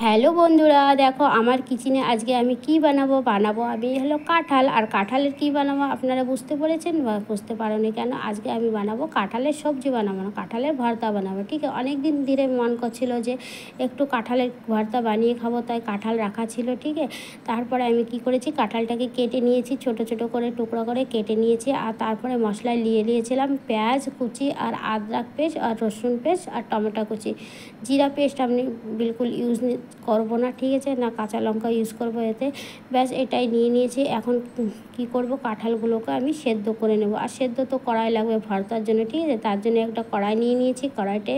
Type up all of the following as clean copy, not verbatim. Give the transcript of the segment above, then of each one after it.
Hello বন্ধুরা, দেখো আমার কিচেনে আজকে আমি কি বানাবো আমি হলো কাঁঠাল। আর কাঁঠালের কি বানাবো আপনারা বুঝতে পেরেছেন বা বুঝতে পারোনি কেন? আজকে আমি বানাবো কাঁঠালের সবজি, বানাবো না, কাঁঠালের ভর্তা বানাবো। ঠিক আছে, অনেক দিন ধরে মন করছিল যে একটু কাঁঠালের ভর্তা বানিয়ে খাবো, তাই কাঁঠাল রাখা ছিল। ঠিক আছে, তারপরে আমি কি করেছি, কাঁঠালটাকে কেটে নিয়েছি, ছোট ছোট করে টুকরো করে কেটে নিয়েছি। আর তারপরে মশলায় নিয়েছিলাম পেঁয়াজ কুচি আর আদরক পেস্ট আর রসুন পেস্ট আর টমেটো কুচি। জিরা পেস্ট আমি বিলকুল ইউজ করবো না, ঠিক আছে, না কাঁচা লঙ্কা ইউজ করবো এতে। ব্যাস এটাই নিয়েছি। এখন কি করব, কাঁঠালগুলোকে আমি সেদ্ধ করে নেব। আর সেদ্ধ তো কড়াই লাগবে ভর্তার জন্য, ঠিক আছে, তার জন্য একটা কড়াই নিয়েছি। কড়াইতে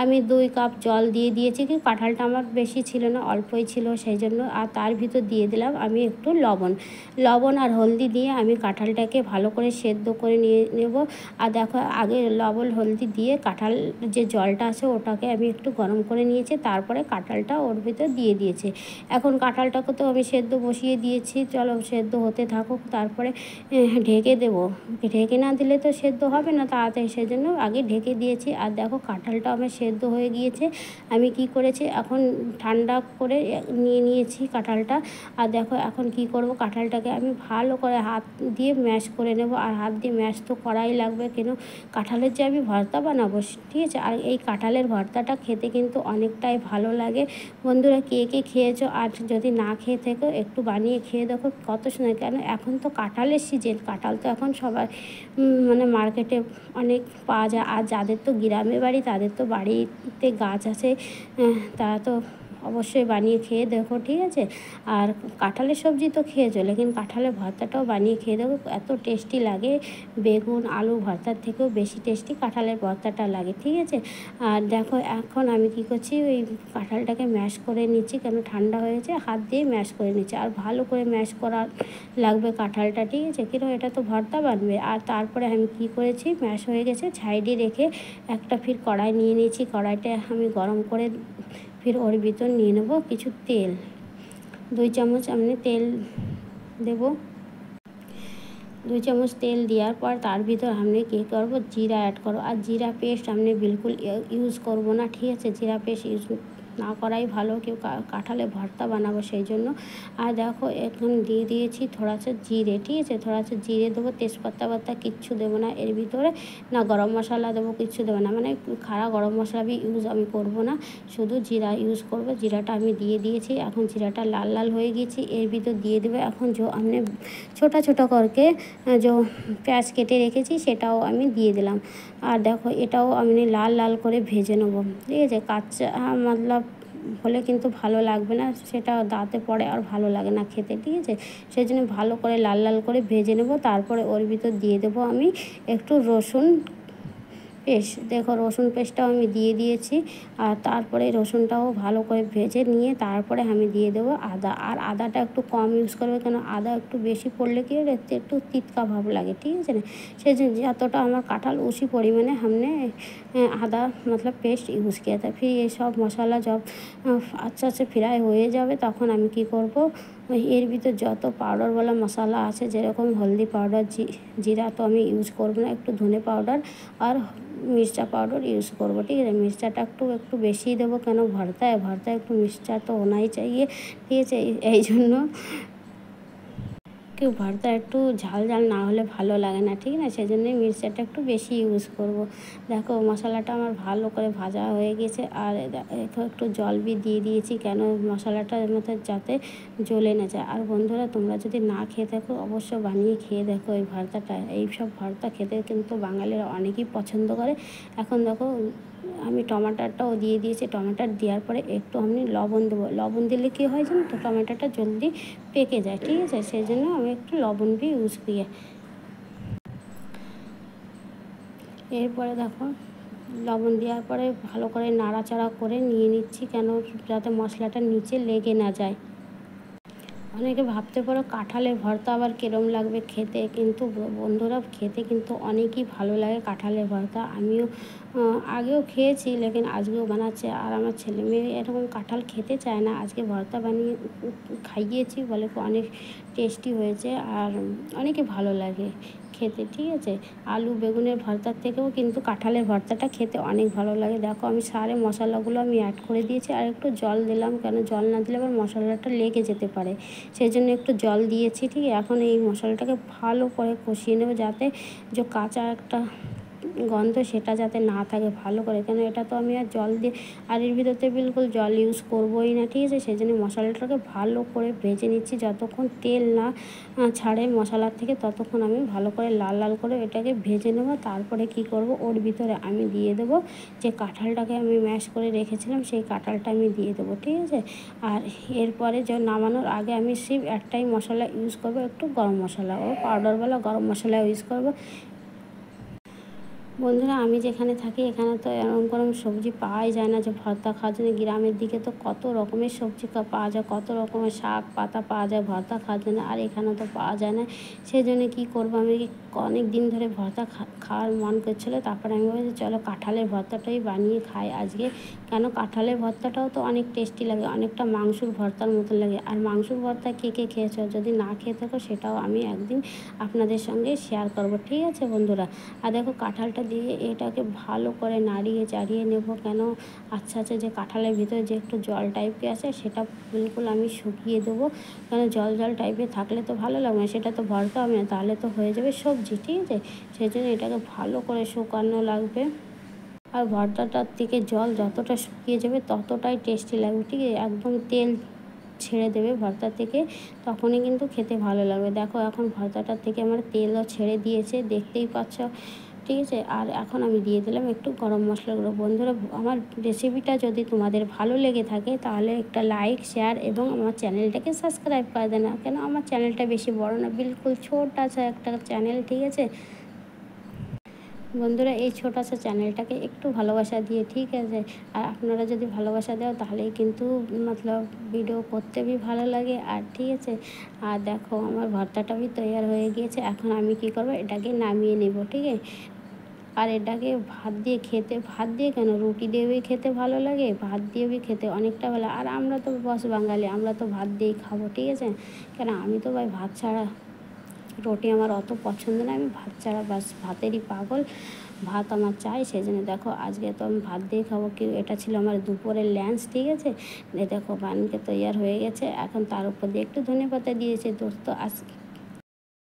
আমি 2 কাপ জল দিয়ে দিয়েছি। কি কাঁঠালটা আমার বেশি ছিল না, অল্পই ছিল, সেই জন্য। আর তার ভিতর দিয়ে দিলাম আমি একটু লবণ আর হলদি দিয়ে আমি কাঁঠালটাকে ভালো করে সেদ্ধ করে নিয়ে নেব। আর দেখো, আগে লবণ হলদি দিয়ে কাঁঠাল যে জলটা আছে ওটাকে আমি একটু গরম করে নিয়েছি, তারপরে কাঁঠালটা ওর ভিতর দিয়ে দিয়েছি। এখন কাঁঠালটাকে তো আমি সেদ্ধ বসিয়ে দিয়েছি, চলো সেদ্ধ হতে থাকুক। তারপরে ঢেকে দেবো, ঢেকে না দিলে তো সেদ্ধ হবে না তাড়াতাড়ি, সেজন্য আগে ঢেকে দিয়েছি। আর দেখো কাঁঠালটা আমার সেদ্ধ হয়ে গিয়েছে। আমি কি করেছি, এখন ঠান্ডা করে নিয়েছি কাঁঠালটা। আর দেখো এখন কি করব, কাঁঠালটাকে আমি ভালো করে হাত দিয়ে ম্যাশ করে নেব। আর হাত দিয়ে ম্যাশ তো করাই লাগবে, কেন কাঁঠালের যে আমি ভর্তা বানাবো, ঠিক আছে। আর এই কাঁঠালের ভর্তাটা খেতে কিন্তু অনেকটাই ভালো লাগে। বন্ধুরা, কে কে খেয়েছো? আর যদি না খেয়ে থেকো একটু বানিয়ে খেয়ে দেখো, কত সুন্দর। কেন এখন তো কাঁঠালের সিজন, কাঁঠাল তো এখন সবাই মানে মার্কেটে অনেক পাওয়া যায়। আর যাদের তো গ্রামে বাড়ি, তাদের তো বাড়িতে গাছ আছে, তারা তো অবশ্যই বানিয়ে খেয়ে দেখো, ঠিক আছে। আর কাঁঠালের সবজি তো খেয়েছো, লেকিন কাঁঠালের ভর্তাটাও বানিয়ে খেয়ে দেখো, এত টেস্টি লাগে। বেগুন আলু ভর্তার থেকেও বেশি টেস্টি কাঁঠালের ভর্তাটা লাগে, ঠিক আছে। আর দেখো এখন আমি কি করছি, ওই কাঁঠালটাকে ম্যাশ করে নিচ্ছি, কেন ঠান্ডা হয়েছে, হাত দিয়ে ম্যাশ করে নিচ্ছি। আর ভালো করে ম্যাশ করা লাগবে কাঁঠালটা, ঠিক আছে, কিন্তু এটা তো ভর্তা বানবে। আর তারপরে আমি কি করেছি, ম্যাশ হয়ে গেছে, সাইডে রেখে একটা ফির কড়াই নিয়ে নিয়েছি। কড়াইটা আমি গরম করে ফির ওর ভিতর নিয়ে নেবো কিছু তেল। 2 চামচ আমি তেল দেবো। 2 চামচ তেল দেওয়ার পর তার ভিতর আমি কী করবো, জিরা অ্যাড করবো। আর জিরা পেস্ট আমি বিলকুল ইউজ করবো না, ঠিক আছে, জিরা পেস্ট ইউজ না করাই ভালো, কেউ কাঁঠালে ভর্তা বানাবো সেই জন্য। আর দেখো এখন দিয়ে দিয়েছি থোড়াসা জিরে, ঠিক আছে, থোড়াসা জিরে দেবো, তেজপাতা বাত্তা কিচ্ছু দেবো না এর ভিতরে, না গরম মশলা দেবো, কিচ্ছু দেবো না, মানে খাড়া গরম মশলা ইউজ আমি করবো না, শুধু জিরা ইউজ করবো। জিরাটা আমি দিয়ে দিয়েছি। এখন জিরাটা লাল লাল হয়ে গেছি, এর ভিতর দিয়ে দেবে এখন আমি ছোটো ছোটো করকে যে পেঁয়াজ কেটে রেখেছি সেটাও আমি দিয়ে দিলাম। আর দেখো এটাও আমি লাল লাল করে ভেজে নেবো, ঠিক আছে, কাঁচা মতলব হলে কিন্তু ভালো লাগবে না, সেটা দাঁতে পড়ে আর ভালো লাগে না খেতে, ঠিক আছে। সেই জন্য ভালো করে লাল লাল করে ভেজে নেব। তারপরে ওর ভিতর দিয়ে দেবো আমি একটু রসুন পেস্ট। দেখো রসুন পেস্টটাও আমি দিয়ে দিয়েছি। আর তারপরে রসুনটাও ভালো করে ভেজে নিয়ে তারপরে আমি দিয়ে দেবো আদা। আর আদাটা একটু কম ইউজ করবে, কেন আদা একটু বেশি পড়লে কি একটু তিতকা ভাব লাগে, ঠিক আছে না। সেই জন্য যতটা আমার কাঁঠাল উसी পরিমাণে हमने আদা মতলব পেস্ট ইউজ किया था। फिर ये सब মশলা জব আচ্ছা से ফ্রাই হয়ে যাবে, তখন আমি কি করব, এর ভিতর যত পাউডারওয়ালা মশলা আছে, যেরকম হলদি পাউডার, জিরা তো আমি ইউজ করবো না, একটু ধনে পাউডার আর মির্চা পাউডার ইউজ করবো, ঠিক আছে। মির্চাটা একটু বেশি দেবো, কেন ভর্তায় একটু মির্চা তো হোনাই চাইয়ে, ঠিক আছে। এই জন্য কেউ ভর্তা একটু ঝাল ঝাল না হলে ভালো লাগে না, ঠিক না, সেই জন্যই মির্চাটা একটু বেশি ইউজ করব। দেখো মশলাটা আমার ভালো করে ভাজা হয়ে গেছে। আর একটু জল দিয়ে দিয়েছি, কেন মশলাটার মধ্যে যাতে জ্বলে না যায়। আর বন্ধুরা, তোমরা যদি না খেয়ে থাকো অবশ্য বানিয়ে খেয়ে দেখো এই ভর্তাটা। এই সব ভর্তা খেতে কিন্তু বাঙালিরা অনেকেই পছন্দ করে। এখন দেখো আমি টমাটারটাও দিয়ে দিয়েছি। টমাটার দেওয়ার পরে একটু আমি লবণ দেবো। লবণ দিলে কী হয় জানো তো, টমেটোটা জলদি পেকে যায়, ঠিক আছে, সেই জন্য আমি একটু লবণ भी ইউজ করি। এরপরে দেখো লবণ দেওয়ার পরে ভালো করে নাড়াচাড়া করে নিয়ে নিচ্ছি, কেন যাতে মশলাটা নিচে লেগে না যায়। অনেকে ভাবতে পারো কাঁঠালের ভর্তা আবার কীরকম লাগবে খেতে, কিন্তু বন্ধুরা খেতে কিন্তু অনেকই ভালো লাগে কাঁঠালের ভর্তা। আমিও আগেও খেয়েছি, লেকিন আজকেও বানাচ্ছি। আর আমার ছেলে মেয়ে এরকম কাঁঠাল খেতে চায় না, আজকে ভর্তা বানিয়ে খাইয়েছি, বলে অনেক টেস্টি হয়েছে আর অনেকে ভালো লাগে খেতে, ঠিক আছে। আলু বেগুনের ভর্তার থেকেও কিন্তু কাঁঠালের ভর্তাটা খেতে অনেক ভালো লাগে। দেখো আমি সারে মশলাগুলো আমি অ্যাড করে দিয়েছি, আর একটু জল দিলাম, কেন জল না দিলে আবার মশলাটা লেগে যেতে পারে, সেই জন্য একটু জল দিয়েছি। ঠিক আছে, এখন এই মশলাটাকে ভালো করে কষিয়ে নেব, যাতে যে কাঁচা একটা গন্ধ সেটা যাতে না থাকে ভালো করে, কেন এটা তো আমি আর জল দিয়ে আর এর ভিতরতে বিলকুল জল ইউজ করবোই না, ঠিক আছে। সেই জন্য মশলাটাকে ভালো করে ভেজে নিচ্ছি, যতক্ষণ তেল না ছাড়ে মশলার থেকে ততক্ষণ আমি ভালো করে লাল লাল করে এটাকে ভেজে নেব। তারপরে কি করব, ওর ভিতরে আমি দিয়ে দেবো যে কাঁঠালটাকে আমি ম্যাশ করে রেখেছিলাম, সেই কাঁঠালটা আমি দিয়ে দেবো, ঠিক আছে। আর এরপরে যে নামানোর আগে আমি সির্ফ একটাই মশলা ইউজ করব, একটু গরম মশলা ও পাউডারওয়ালা গরম মশলা ইউজ করব। বন্ধুরা আমি যেখানে থাকি এখানে তো এরকম কোনো সবজি পাওয়াই যায় না যে ভর্তা খাওয়ার জন্য। গ্রামের দিকে তো কত রকমের সবজি পাওয়া যায়, কত রকমের শাক পাতা পাওয়া যায় ভর্তা খাওয়ার জন্য, আর এখানে তো পাওয়া যায় না। সেই জন্য কী করবো, আমি অনেক দিন ধরে ভর্তা খাওয়ার মন করছিলো, তারপরে আমি বলছি চলো কাঁঠালের ভর্তাটাই বানিয়ে খাই আজকে। কেন কাঁঠালের ভর্তাটাও তো অনেক টেস্টি লাগে, অনেকটা মাংসর ভর্তার মতো লাগে। আর মাংসর ভর্তা কে কে খেয়েছো, যদি না খেয়ে থাকো সেটাও আমি একদিন আপনাদের সঙ্গে শেয়ার করব, ঠিক আছে বন্ধুরা। আর দেখো কাঁঠালটা দিয়ে এটাকে ভালো করে নাড়িয়ে চাড়িয়ে নেব, কেন আচ্ছা আচ্ছা যে কাঁঠালের ভিতরে যে একটু জল টাইপের আছে সেটা বিলকুল আমি শুকিয়ে দেবো, কেন জল জল টাইপের থাকলে তো ভালো লাগবে না, সেটা তো ভর্তা হবে না, তাহলে তো হয়ে যাবে সবজি, ঠিক আছে। সেই জন্য এটাকে ভালো করে শুকানো লাগবে। আর ভর্তাটার থেকে জল যতটা শুকিয়ে যাবে ততটাই টেস্টি লাগবে, ঠিক আছে। একদম তেল ছেড়ে দেবে ভর্তা থেকে, তখনই কিন্তু খেতে ভালো লাগবে। দেখো এখন ভর্তাটার থেকে আমার তেলও ছেড়ে দিয়েছে, দেখতেই পাচ্ছ, ঠিক আছে। আর এখন আমি দিয়ে দিলাম একটু গরম মশলা গুঁড়ো। বন্ধুরা আমার রেসিপিটা যদি তোমাদের ভালো লেগে থাকে তাহলে একটা লাইক শেয়ার এবং আমার চ্যানেলটাকে সাবস্ক্রাইব করে দেন, কেন আমার চ্যানেলটা বেশি বড় না, বিলকুল ছোট আছে একটা চ্যানেল, ঠিক আছে বন্ধুরা। এই ছোটো আছে চ্যানেলটাকে একটু ভালোবাসা দিয়ে, ঠিক আছে। আর আপনারা যদি ভালোবাসা দাও তাহলেই কিন্তু মতলব ভিডিও করতে भी ভালো লাগে, আর ঠিক আছে। আর দেখো আমার ভর্তাটা भी তৈয়ার হয়ে গিয়েছে, এখন আমি কি করব, এটাকে নামিয়ে নেব, ঠিক আছে। আর এটাকে ভাত দিয়ে খেতে, ভাত দিয়ে কেন রুটি দিয়েও খেতে ভালো লাগে, ভাত দিয়েও খেতে অনেকটা ভালো। আর আমরা তো বস বাঙালি, আমরা তো ভাত দিয়েই খাবো, ঠিক আছে। কেন আমি তো ভাই ভাত ছাড়া, রুটি আমার অত পছন্দ না, আমি ভাত ছাড়া বাস ভাতেরই পাগল, ভাত আমার চাই। সেই জন্য দেখো আজকে তো আমি ভাত দিয়ে খাবো। কি এটা ছিল আমার দুপুরের লাঞ্চ, ঠিক আছে। দেখো বানকে তৈয়ার হয়ে গেছে, এখন তার উপর দিয়ে একটু ধনেপাতা দিয়েছে দোস্ত। আজ